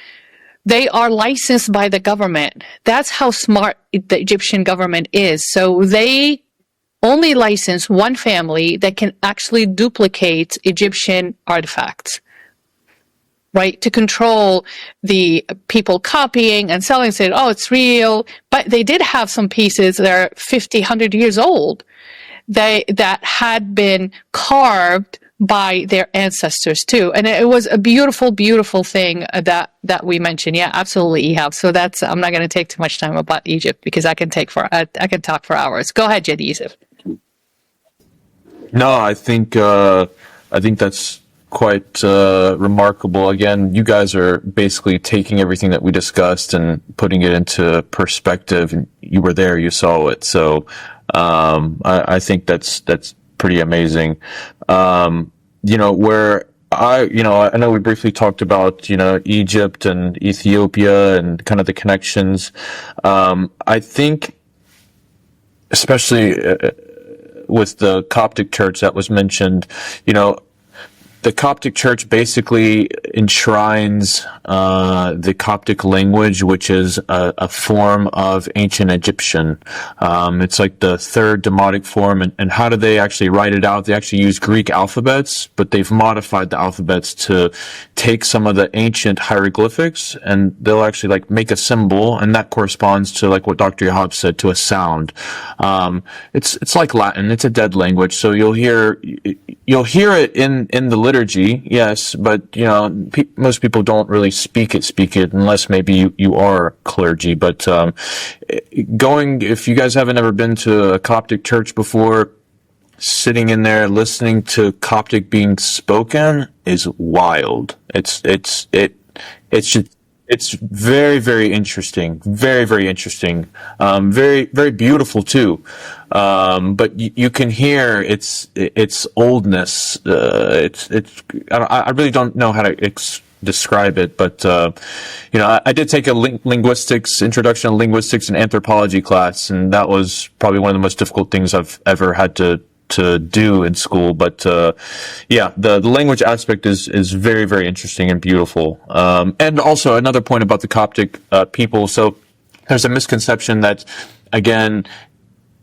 they are licensed by the government. That's how smart the Egyptian government is. So they only license one family that can actually duplicate Egyptian artifacts, right? To control the people copying and selling, saying, oh, it's real. But they did have some pieces that are 50, 100 years old that had been carved by their ancestors too. And it was a beautiful, beautiful thing that we mentioned. Yeah, absolutely, Ehab. So I'm not going to take too much time about Egypt because I can talk for hours. Go ahead, JD Yusef. No, I think that's quite remarkable. Again, you guys are basically taking everything that we discussed and putting it into perspective. And you were there, you saw it. So I think that's pretty amazing. Where I know we briefly talked about Egypt and Ethiopia and kind of the connections. I think, especially with the Coptic Church that was mentioned, the Coptic Church basically enshrines the Coptic language, which is a form of ancient Egyptian. It's like the third demotic form. And how do they actually write it out? They actually use Greek alphabets, but they've modified the alphabets to take some of the ancient hieroglyphics, and they'll actually like make a symbol, and that corresponds to like what Dr. Ihab said, to a sound. It's like Latin. It's a dead language, so you'll hear it in the liturgy, yes, but most people don't really speak it unless maybe you are clergy. But if you guys haven't ever been to a Coptic church before, sitting in there listening to Coptic being spoken is wild. It's very, very interesting. Very, very interesting. Very, very beautiful too. But you can hear its oldness. I really don't know how to describe it, but I did take a introduction to linguistics and anthropology class, and that was probably one of the most difficult things I've ever had to do in school. But the language aspect is very, very interesting and beautiful. And also another point about the Coptic people. So there's a misconception that, again,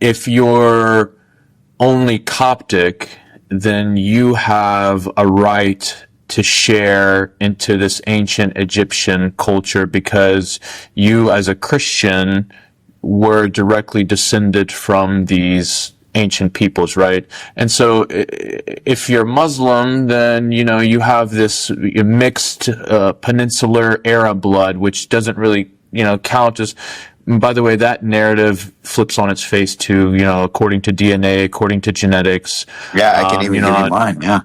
if you're only Coptic, then you have a right to share into this ancient Egyptian culture because you, as a Christian, were directly descended from these ancient peoples, right? And so if you're Muslim, then you have this mixed peninsular Arab blood, which doesn't really count as. By the way, that narrative flips on its face too. According to DNA, according to genetics. Yeah, I can even give you mine. Yeah.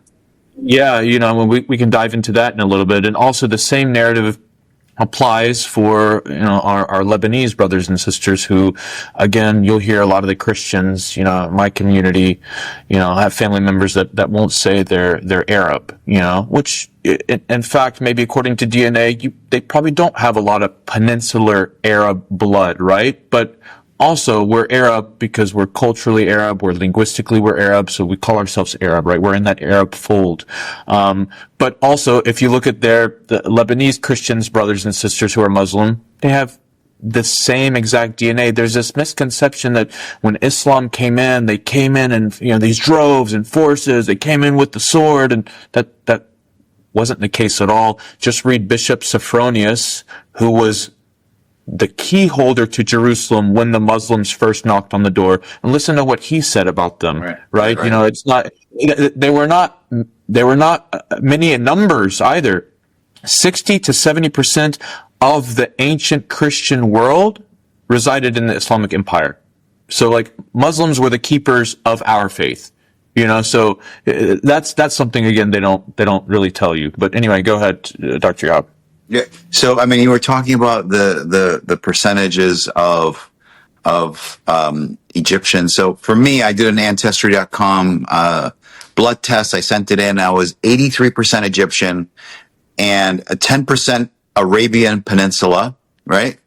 Yeah, we can dive into that in a little bit, and also the same narrative applies for our Lebanese brothers and sisters who, again, you'll hear a lot of the Christians, my community, have family members that won't say they're Arab, which in fact, maybe according to DNA, they probably don't have a lot of peninsular Arab blood, right? But also, we're Arab because we're culturally Arab, linguistically we're Arab, so we call ourselves Arab, right? We're in that Arab fold. But also, if you look at the Lebanese Christians, brothers and sisters who are Muslim, they have the same exact DNA. There's this misconception that when Islam came in, they came in and, these droves and forces, they came in with the sword, and that wasn't the case at all. Just read Bishop Sophronius, who was the key holder to Jerusalem when the Muslims first knocked on the door, and listen to what he said about them. Right? It's not. They were not many in numbers either. 60 to 70% of the ancient Christian world resided in the Islamic Empire. So, like, Muslims were the keepers of our faith. So that's something, again, they don't really tell you. But anyway, go ahead, Dr. Ihab. Yeah. So, I mean, you were talking about the percentages of Egyptians. So for me, I did an ancestry.com blood test. I sent it in. I was 83% Egyptian and a 10% Arabian Peninsula, right?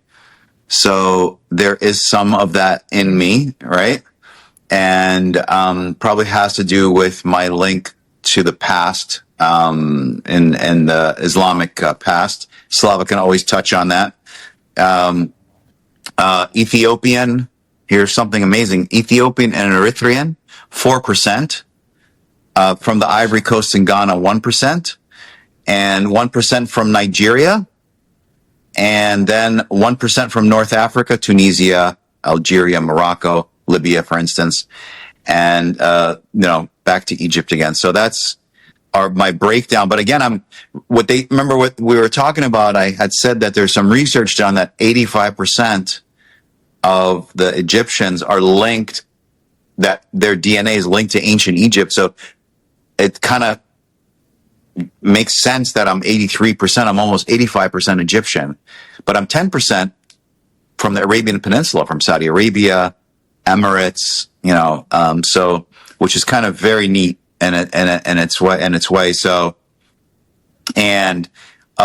So there is some of that in me, right? And probably has to do with my link to the past, in the Islamic past. Slava can always touch on that. Ethiopian, here's something amazing. Ethiopian and Eritrean, 4%. From the Ivory Coast and Ghana, 1%. And 1% from Nigeria. And then 1% from North Africa, Tunisia, Algeria, Morocco, Libya, for instance. And, back to Egypt again. So that's are my breakdown. But again, what we were talking about. I had said that there's some research done that 85% of the Egyptians are linked, that their DNA is linked to ancient Egypt. So it kind of makes sense that I'm 83%. I'm almost 85% Egyptian, but I'm 10% from the Arabian Peninsula, from Saudi Arabia, Emirates, so, which is kind of very neat in its way. So, and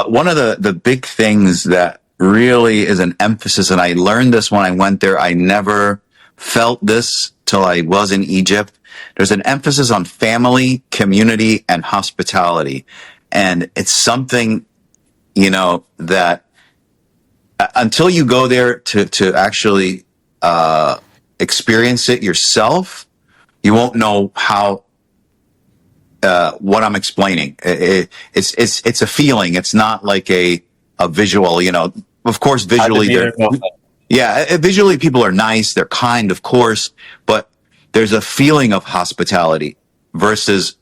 one of the big things that really is an emphasis, and I learned this when I went there, I never felt this till I was in Egypt. There's an emphasis on family, community, and hospitality. And it's something, that until you go there to actually experience it yourself, you won't know how what I'm explaining. It's a feeling. It's not like a visual. Of course, visually visually people are nice. They're kind, of course, but there's a feeling of hospitality versus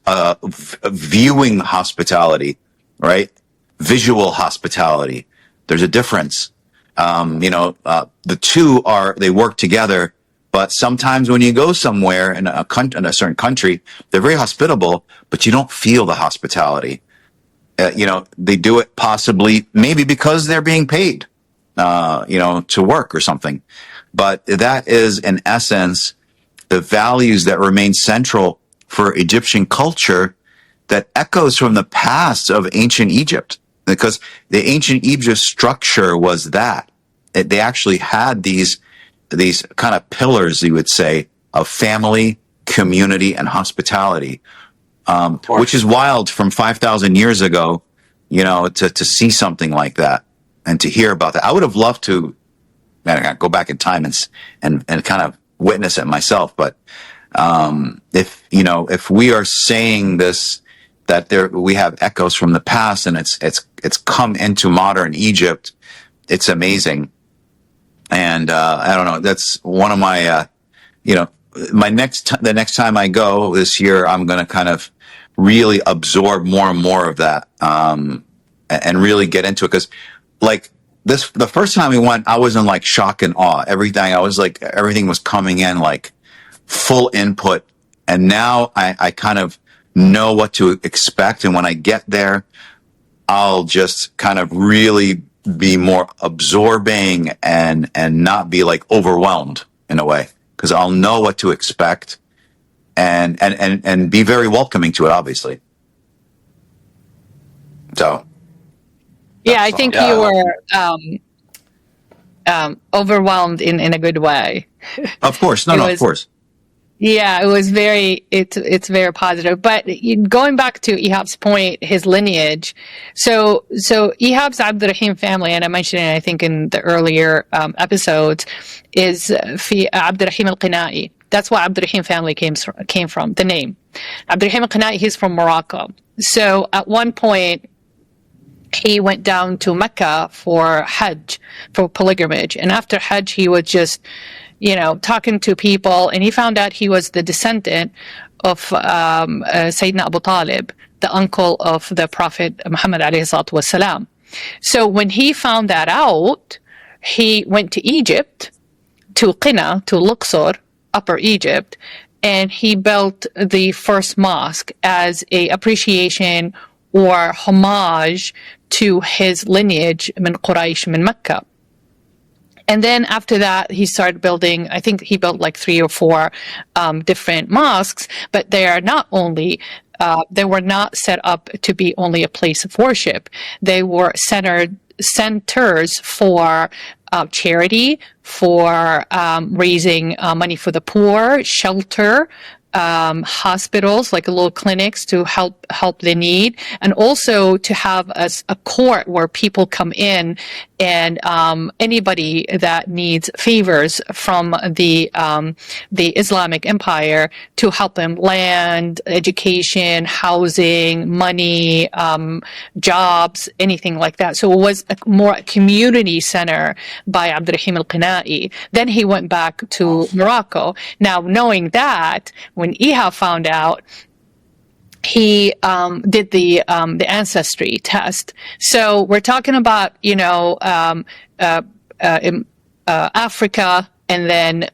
viewing hospitality, right? Visual hospitality. There's a difference. The two they work together, but sometimes when you go somewhere in a certain country, they're very hospitable, but you don't feel the hospitality. They do it possibly, maybe because they're being paid, to work or something. But that is, in essence, the values that remain central for Egyptian culture that echoes from the past of ancient Egypt. Because the ancient Egypt structure was that. They actually had these kind of pillars, you would say, of family, community, and hospitality, which is wild from 5,000 years ago, to see something like that and to hear about that. I would have loved to go back in time and kind of witness it myself. But if we are saying this, that we have echoes from the past and it's come into modern Egypt, it's amazing. And I don't know, that's one of my the next time I go this year, I'm going to kind of really absorb more and more of that, and really get into it. Because the first time we went, I was in like shock and awe. Everything was coming in like full input. And now I kind of know what to expect. And when I get there, I'll just kind of really be more absorbing and not be like overwhelmed in a way, because I'll know what to expect and be very welcoming to it, obviously. So. Yeah, I think you were overwhelmed in a good way. Of course. Of course. Yeah, it's very positive. But going back to Ihab's point, his lineage. So Ihab's Abdurrahim family, and I mentioned it, I think, in the earlier episodes, is Abdurrahim al-Qina'i. That's what Abdurrahim family came from, the name. Abdurrahim al-Qina'i, he's from Morocco. So at one point, he went down to Mecca for Hajj, for pilgrimage. And after Hajj, he was just, talking to people, and he found out he was the descendant of Sayyidina Abu Talib, the uncle of the Prophet Muhammad alayhi salatu wasalam. So when he found that out, he went to Egypt, to Qina, to Luxor, Upper Egypt, and he built the first mosque as a appreciation or homage to his lineage, min Quraysh, min Mecca. And then after that, he started building, I think he built like 3 or 4 different mosques, but they are not only, they were not set up to be only a place of worship. They were centers for charity, for raising money for the poor, shelter, hospitals, like little clinics to help the need, and also to have a court where people come in and anybody that needs favors from the Islamic Empire to help them, land, education, housing, money, jobs, anything like that. So it was more a community center by Abdurrahim al-Qina'i. Then he went back to Morocco. Now, knowing that, when Ihab found out did the ancestry test. So we're talking about, Africa, and then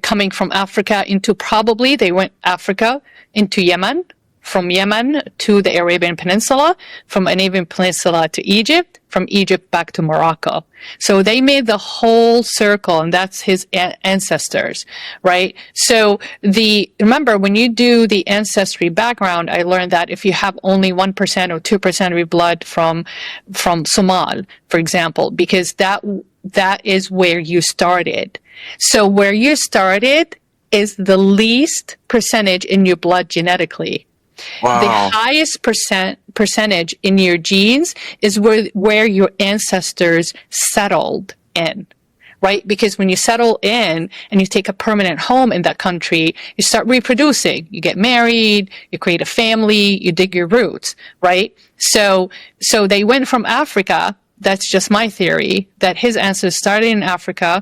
coming from Africa into, probably they went Africa into Yemen, from Yemen to the Arabian Peninsula, from Arabian Peninsula to Egypt, from Egypt back to Morocco. So they made the whole circle, and that's his ancestors, right? So remember, when you do the ancestry background, I learned that if you have only 1% or 2% of your blood from Somal, for example, because that is where you started. So where you started is the least percentage in your blood genetically. Wow. The highest percentage in your genes is where your ancestors settled in, right? Because when you settle in and you take a permanent home in that country, you start reproducing. You get married, you create a family, you dig your roots, right? So they went from Africa. That's just my theory, that his ancestors started in Africa,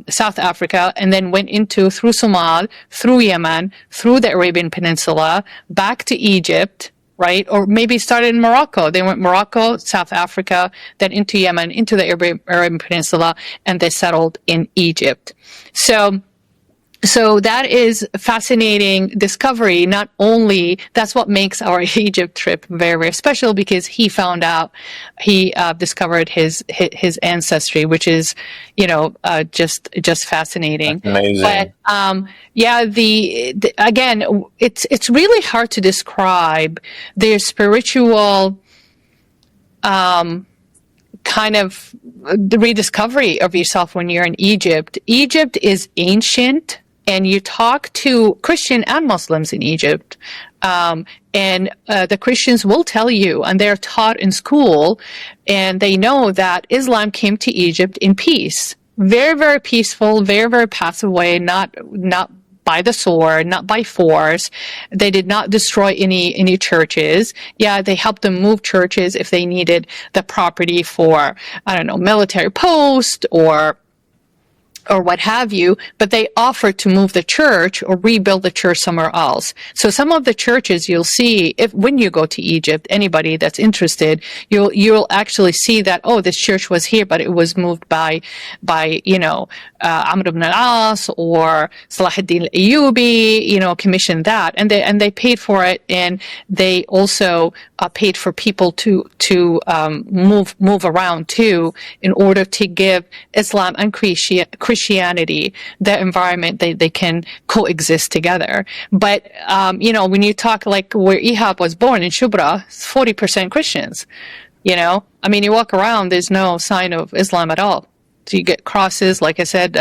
South Africa, and then went through Somal, through Yemen, through the Arabian Peninsula, back to Egypt, right? Or maybe started in Morocco. They went Morocco, South Africa, then into Yemen, into the Arabian Peninsula, and they settled in Egypt. So that is fascinating discovery. Not only, that's what makes our Egypt trip very, very special, because he discovered his ancestry, which is, just fascinating. That's amazing. But, again, it's really hard to describe their spiritual, kind of the rediscovery of yourself when you're in Egypt. Egypt is ancient. And you talk to Christian and Muslims in Egypt, and the Christians will tell you, and they're taught in school, and they know that Islam came to Egypt in peace. Very, very peaceful, very, very passive way, not by the sword, not by force. They did not destroy any churches. Yeah, they helped them move churches if they needed the property for, military post or what have you, but they offered to move the church or rebuild the church somewhere else. So some of the churches you'll see, when you go to Egypt, anybody that's interested, you'll actually see that, this church was here, but it was moved by Amr ibn al-As or Salah ad-Din al-Ayyubi, commissioned that, and they paid for it, and they also paid for people to move around too, in order to give Islam and Christianity the environment they can coexist together. But when you talk like where Ihab was born in Shubra, it's 40% Christians. You walk around, there's no sign of Islam at all. So you get crosses, like I said,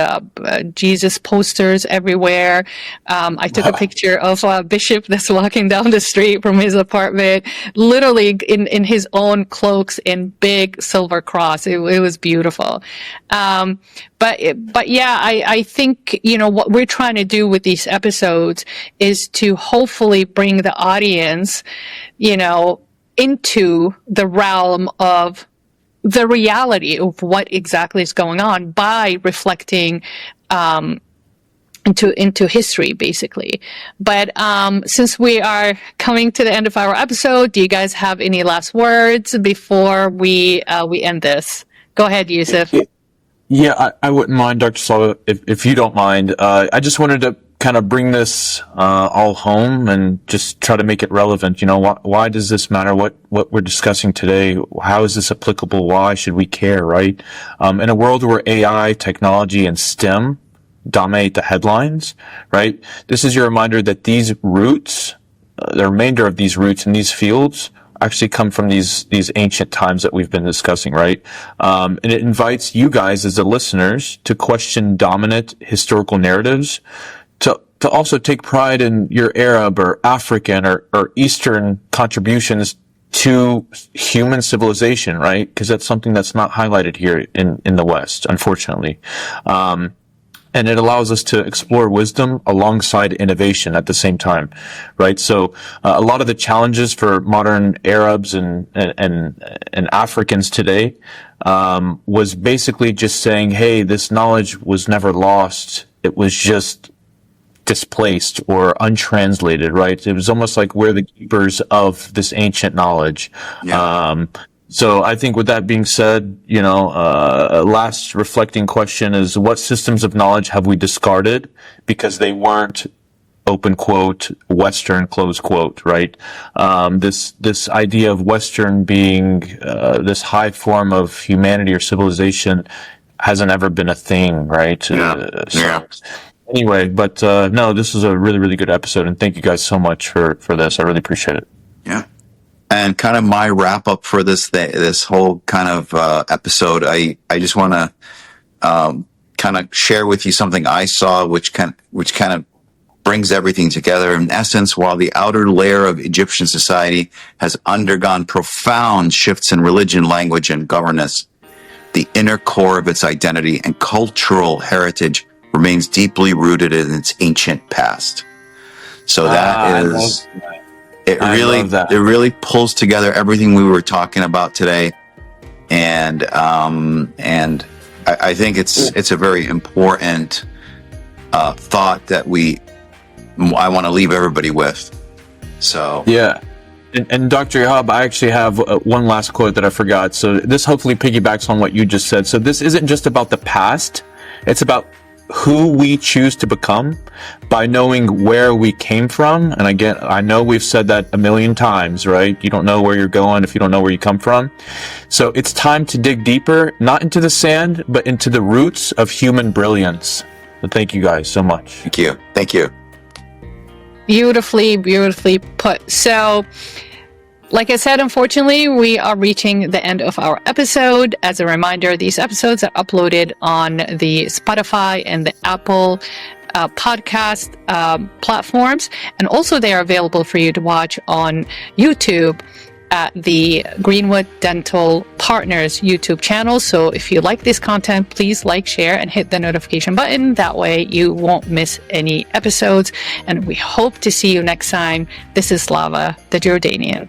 Jesus posters everywhere. I took a picture of a bishop that's walking down the street from his apartment, literally in his own cloaks and big silver cross. It was beautiful. But yeah, I think, what we're trying to do with these episodes is to hopefully bring the audience, into the realm of the reality of what exactly is going on by reflecting into history, basically. But since we are coming to the end of our episode, do you guys have any last words before we end this? Go ahead, Yusuf. Yeah, I wouldn't mind, Dr. Slava, if you don't mind. I just wanted to kind of bring this all home and just try to make it relevant. Why does this matter? What we're discussing today? How is this applicable? Why should we care, right? In a world where AI, technology, and STEM dominate the headlines, right? This is your reminder that these roots, the remainder of these roots in these fields, actually come from these ancient times that we've been discussing, right? And it invites you guys as the listeners to question dominant historical narratives, to also take pride in your Arab or African or Eastern contributions to human civilization, right? Because that's something that's not highlighted here in the West, unfortunately. And it allows us to explore wisdom alongside innovation at the same time, right? So a lot of the challenges for modern Arabs and Africans today was basically just saying, hey, this knowledge was never lost. It was just displaced or untranslated, right? It was almost like we're the keepers of this ancient knowledge. Yeah. So I think with that being said, last reflecting question is, what systems of knowledge have we discarded because they weren't, open quote, Western, close quote, right? This idea of Western being this high form of humanity or civilization hasn't ever been a thing, right? Anyway, but no, this is a really, really good episode, and thank you guys so much for this. I really appreciate it. Yeah. And kind of my wrap up for this whole kind of episode, I just want to kind of share with you something I saw, which kind of brings everything together. In essence, while the outer layer of Egyptian society has undergone profound shifts in religion, language, and governance, the inner core of its identity and cultural heritage remains deeply rooted in its ancient past. So that is, it really pulls together everything we were talking about today. And I think it's a very important thought that I want to leave everybody with. So yeah. And Dr. Ihab, I actually have one last quote that I forgot. So this hopefully piggybacks on what you just said. So this isn't just about the past. It's about who we choose to become by knowing where we came from. And again, I know we've said that a million times, right? You don't know where you're going if you don't know where you come from. So it's time to dig deeper, not into the sand, but into the roots of human brilliance. So thank you guys so much. Thank you. Thank you. Beautifully, beautifully put. So, like I said, unfortunately, we are reaching the end of our episode. As a reminder, these episodes are uploaded on the Spotify and the Apple podcast platforms. And also they are available for you to watch on YouTube at the Greenwood Dental Partners YouTube channel. So if you like this content, please like, share, and hit the notification button. That way you won't miss any episodes. And we hope to see you next time. This is Slava, the Jordanian.